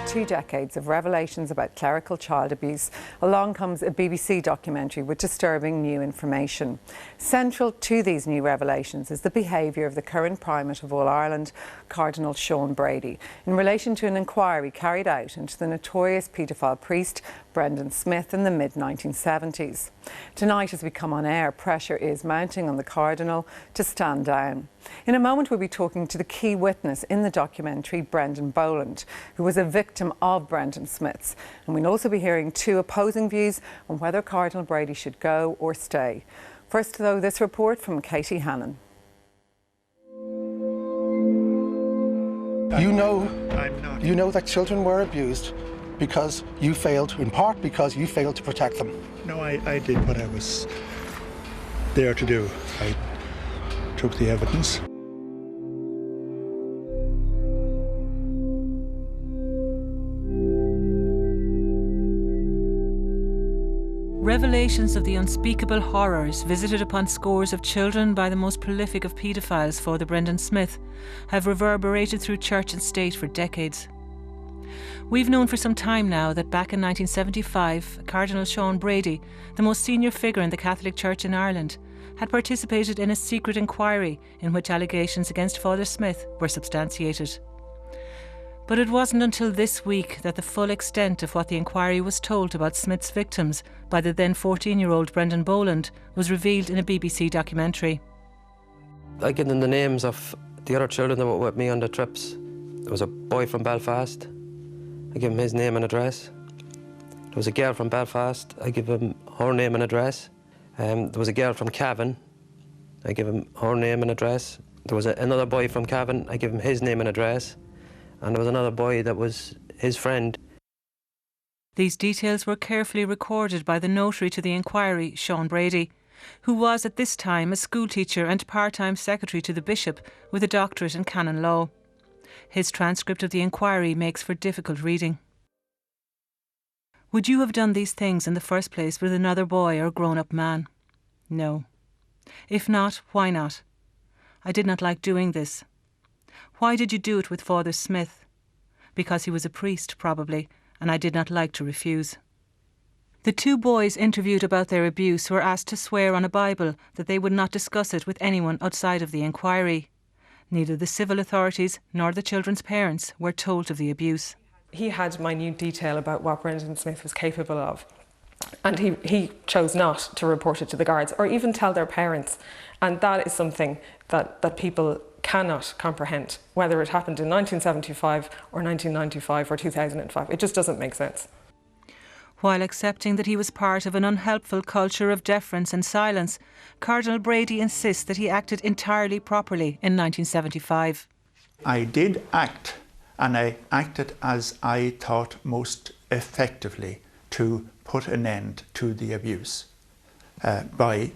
2 decades of revelations about clerical child abuse, along comes a BBC documentary with disturbing new information. Central to these new revelations is the behaviour of the current Primate of All Ireland, Cardinal Seán Brady, in relation to an inquiry carried out into the notorious paedophile priest Brendan Smith in the mid-1970s. Tonight, as we come on air, pressure is mounting on the Cardinal to stand down. In a moment, we'll be talking to the key witness in the documentary, Brendan Boland, who was a victim of Brendan Smith's. And we'll also be hearing 2 opposing views on whether Cardinal Brady should go or stay. First, though, this report from Katie Hannon. You know that children were abused because you failed, in part because you failed to protect them. No, I did what I was there to do. I took the evidence. Revelations of the unspeakable horrors visited upon scores of children by the most prolific of paedophiles, Father Brendan Smith, have reverberated through church and state for decades. We've known for some time now that back in 1975, Cardinal Seán Brady, the most senior figure in the Catholic Church in Ireland, had participated in a secret inquiry in which allegations against Father Smith were substantiated. But it wasn't until this week that the full extent of what the inquiry was told about Smith's victims by the then 14-year-old Brendan Boland was revealed in a BBC documentary. I gave them the names of the other children that were with me on the trips. There was a boy from Belfast. I gave him his name and address. There was a girl from Belfast. I gave him her name and address. There was a girl from Cavan. I gave him her name and address. There was another boy from Cavan. I gave him his name and address. And there was another boy that was his friend. These details were carefully recorded by the notary to the inquiry, Seán Brady, who was at this time a schoolteacher and part-time secretary to the bishop with a doctorate in canon law. His transcript of the inquiry makes for difficult reading. Would you have done these things in the first place with another boy or grown-up man? No. If not, why not? I did not like doing this. Why did you do it with Father Smith? Because he was a priest, probably, and I did not like to refuse. The 2 boys interviewed about their abuse were asked to swear on a Bible that they would not discuss it with anyone outside of the inquiry. Neither the civil authorities nor the children's parents were told of the abuse. He had minute detail about what Brendan Smith was capable of, and he chose not to report it to the guards or even tell their parents. And that is something that people cannot comprehend, whether it happened in 1975 or 1995 or 2005. It just doesn't make sense. While accepting that he was part of an unhelpful culture of deference and silence, Cardinal Brady insists that he acted entirely properly in 1975. I did act, and I acted as I thought most effectively to put an end to the abuse by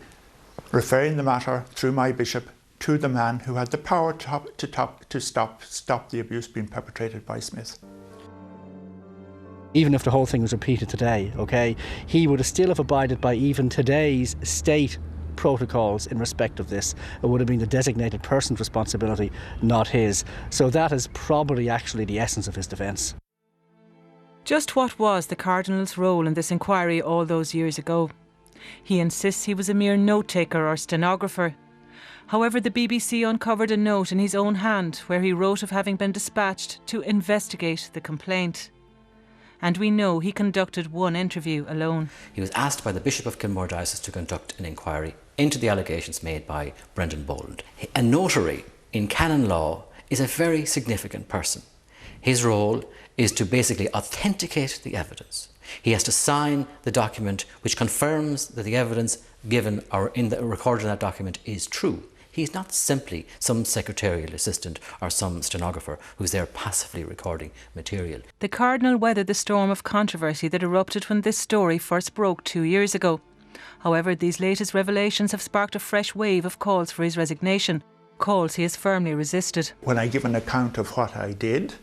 referring the matter through my bishop to the man who had the power to stop the abuse being perpetrated by Smith. Even if the whole thing was repeated today, okay, he would have still have abided by even today's state protocols in respect of this. It would have been the designated person's responsibility, not his. So that is probably actually the essence of his defence. Just what was the Cardinal's role in this inquiry all those years ago? He insists he was a mere note-taker or stenographer. However, the BBC uncovered a note in his own hand where he wrote of having been dispatched to investigate the complaint. And we know he conducted one interview alone. He was asked by the Bishop of Kilmore Diocese to conduct an inquiry into the allegations made by Brendan Boland. A notary in canon law is a very significant person. His role is to basically authenticate the evidence. He has to sign the document which confirms that the evidence given or recorded in that document is true. He's not simply some secretarial assistant or some stenographer who's there passively recording material. The Cardinal weathered the storm of controversy that erupted when this story first broke 2 years ago. However, these latest revelations have sparked a fresh wave of calls for his resignation, calls he has firmly resisted. When I give an account of what I did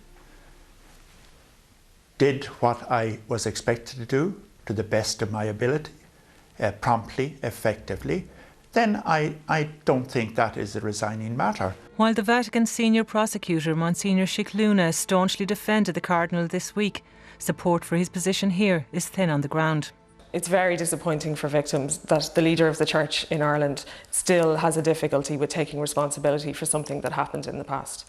what I was expected to do to the best of my ability, promptly, effectively, then I don't think that is a resigning matter. While the Vatican's senior prosecutor, Monsignor Scicluna, staunchly defended the Cardinal this week, support for his position here is thin on the ground. It's very disappointing for victims that the leader of the Church in Ireland still has a difficulty with taking responsibility for something that happened in the past.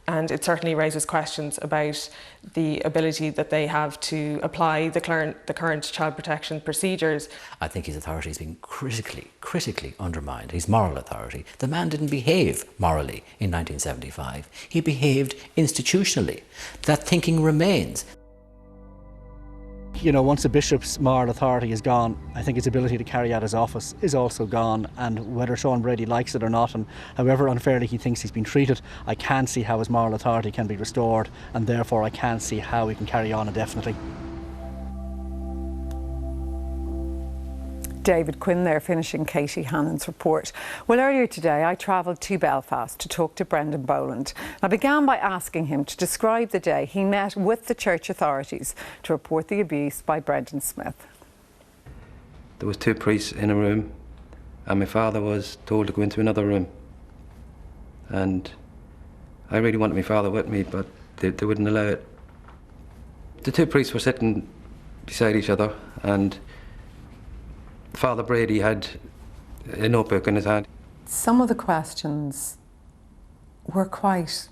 And it certainly raises questions about the ability that they have to apply the current child protection procedures. I think his authority has been critically undermined, his moral authority. The man didn't behave morally in 1975. He behaved institutionally. That thinking remains. You know, once a bishop's moral authority is gone, I think his ability to carry out his office is also gone, and whether Seán Brady likes it or not, and however unfairly he thinks he's been treated, I can't see how his moral authority can be restored, and therefore I can't see how he can carry on indefinitely. David Quinn there, finishing Katie Hannon's report. Well, earlier today I travelled to Belfast to talk to Brendan Boland. I began by asking him to describe the day he met with the church authorities to report the abuse by Brendan Smith. There was 2 priests in a room, and my father was told to go into another room. And I really wanted my father with me, but they wouldn't allow it. The 2 priests were sitting beside each other, and Father Brady had a notebook in his hand. Some of the questions were quite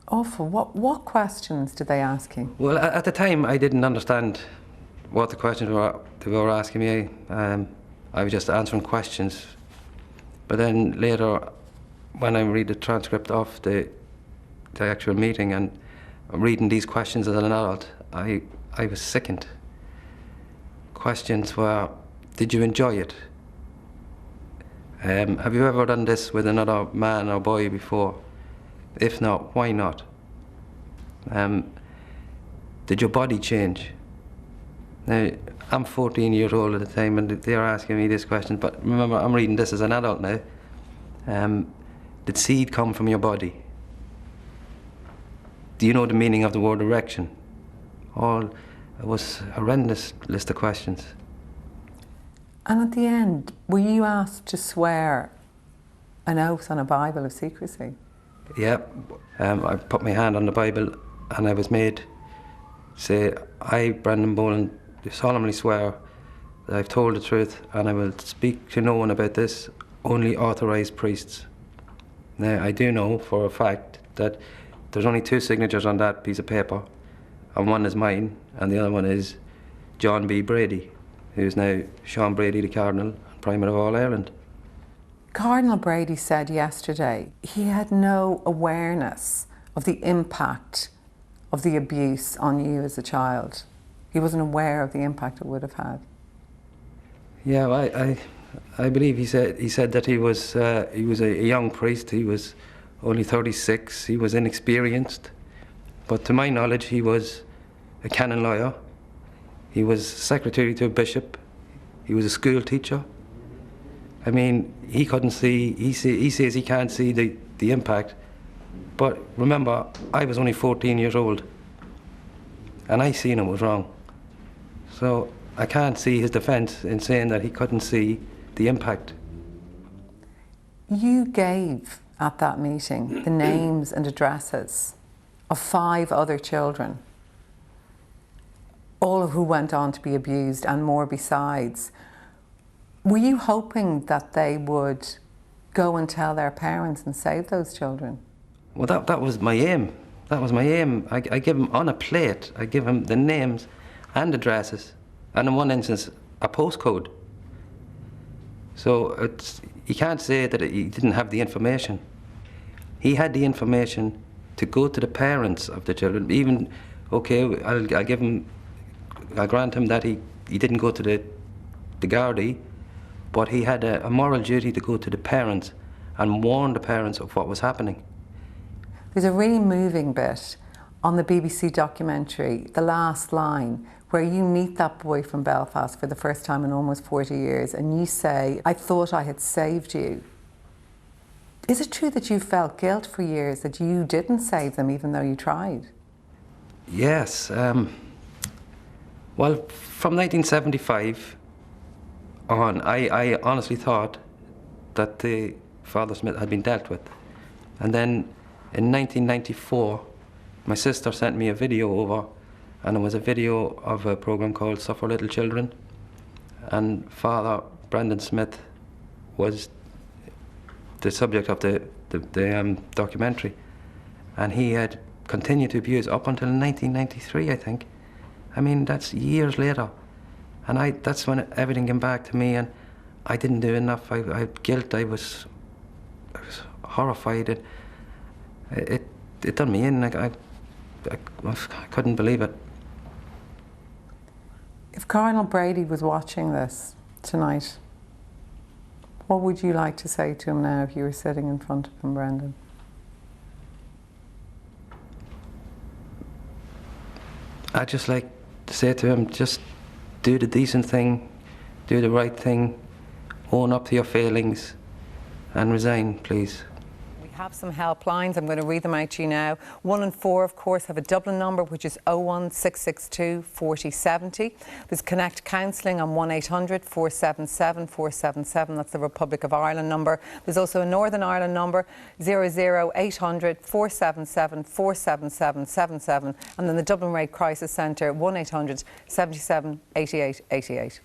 awful. What questions did they ask you? Well, at the time, I didn't understand what the questions were they were asking me. I was just answering questions. But then later, when I read the transcript of the actual meeting and reading these questions as an adult, I was sickened. Questions were, did you enjoy it? Have you ever done this with another man or boy before? If not, why not? Did your body change? Now, I'm 14 years old at the time and they're asking me this question, but remember, I'm reading this as an adult now. Did seed come from your body? Do you know the meaning of the word erection? It was a horrendous list of questions. And at the end, were you asked to swear an oath on a Bible of secrecy? Yeah, I put my hand on the Bible and I was made say, I, Brendan Boland, solemnly swear that I've told the truth and I will speak to no one about this, only authorised priests. Now, I do know for a fact that there's only 2 signatures on that piece of paper, and one is mine and the other one is John B. Brady, who's now Seán Brady, the Cardinal, Primate of all Ireland. Cardinal Brady said yesterday he had no awareness of the impact of the abuse on you as a child. He wasn't aware of the impact it would have had. Yeah, I believe he said that he was a young priest. He was only 36. He was inexperienced, but to my knowledge, he was a canon lawyer. He was secretary to a bishop. He was a school teacher. I mean, he couldn't see, he says he can't see the impact. But remember, I was only 14 years old. And I seen it was wrong. So I can't see his defence in saying that he couldn't see the impact. You gave, at that meeting, the names and addresses of 5 other children, all of who went on to be abused and more besides. Were you hoping that they would go and tell their parents and save those children? Well, that was my aim. That was my aim. I give them on a plate, I give them the names and addresses, and in one instance, a postcode. So you can't say that he didn't have the information. He had the information to go to the parents of the children. Even, okay, I'll grant him that he didn't go to the Gardaí, but he had a moral duty to go to the parents and warn the parents of what was happening. There's a really moving bit on the BBC documentary, the last line, where you meet that boy from Belfast for the first time in almost 40 years and you say, I thought I had saved you. Is it true that you felt guilt for years that you didn't save them even though you tried? Yes. Well, from 1975 on, I honestly thought that the Father Smith had been dealt with. And then in 1994, my sister sent me a video over, and it was a video of a program called Suffer Little Children, and Father Brendan Smith was the subject of the documentary, and he had continued to abuse up until 1993, I think. I mean, that's years later, and that's when everything came back to me, and I didn't do enough. I had guilt. I was horrified. It done me in. I couldn't believe it. If Cardinal Brady was watching this tonight, what would you like to say to him now if you were sitting in front of him, Brendan? I'd just like to say to him, just do the decent thing, do the right thing, own up to your failings, and resign, please. We have some helplines. I'm going to read them out to you now. 1 and 4, of course, have a Dublin number, which is 01662 4070. There's Connect Counselling on 1800 477 477. That's the Republic of Ireland number. There's also a Northern Ireland number, 00800 477 47777. And then the Dublin Rape Crisis Centre, 1800 77 88 88.